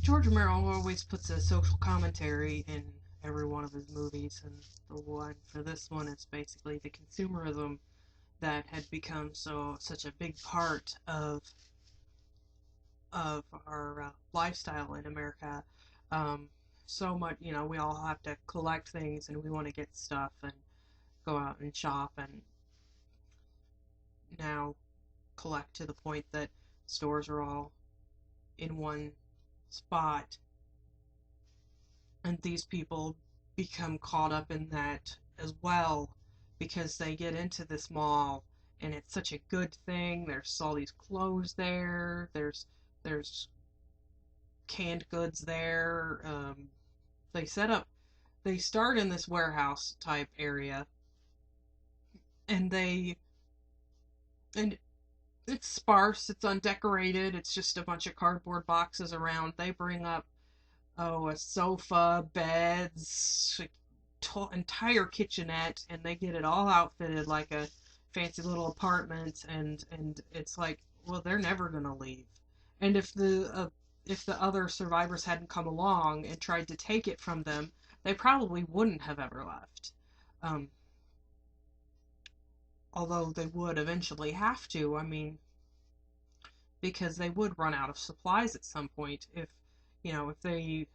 George Romero always puts a social commentary in every one of his movies, and the one for this one is basically the consumerism that had become such a big part of our lifestyle in America. Um, so much, we all have to collect things, and we want to get stuff and go out and shop, and now collect to the point that stores are all in one spot, and these people become caught up in that as well because they get into this mall and it's such a good thing. There's all these clothes there. There's canned goods there. They set up. They start in this warehouse type area, and and it's sparse. It's undecorated. It's just a bunch of cardboard boxes around. They bring up a sofa, beds, entire kitchenette, and they get it all outfitted like a fancy little apartment. And it's like, well, they're never gonna leave. And if the other survivors hadn't come along and tried to take it from them, they probably wouldn't have ever left. Um, Although they would eventually have to. I mean, because they would run out of supplies at some point if they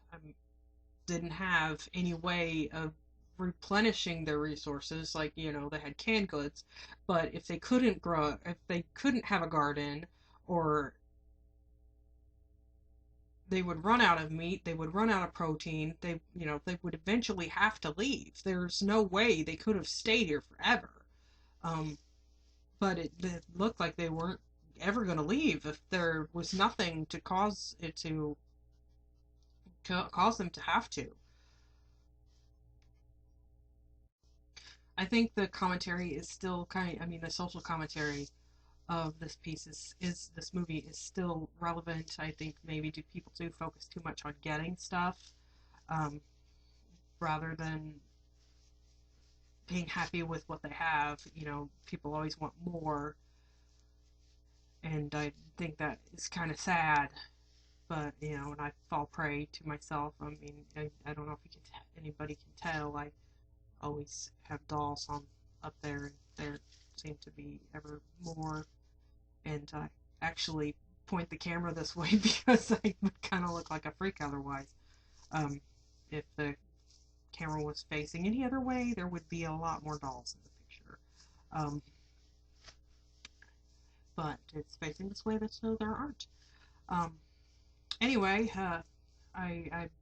didn't have any way of replenishing their resources. Like, they had canned goods, but if they couldn't have a garden, or they would run out of meat, they would run out of protein, they would eventually have to leave. There's no way they could have stayed here forever. um but it looked like they weren't ever going to leave if there was nothing to cause them to have to. I think the commentary is still I mean, the social commentary of this piece is this movie is still relevant. I think maybe people do focus too much on getting stuff, um, rather than being happy with what they have. People always want more, and I think that is kind of sad. But and I fall prey to myself. I mean, I don't know if anybody can tell. I always have dolls on up there, and there seem to be ever more. And I actually point the camera this way because I would kind of look like a freak otherwise. Um, if the camera was facing any other way, there would be a lot more dolls in the picture. Um, but it's facing this way, so there aren't. Um, anyway, I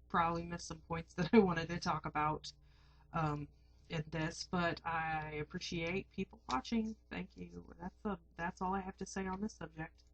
probably missed some points that I wanted to talk about in this, but I appreciate people watching. Thank you. That's all I have to say on this subject.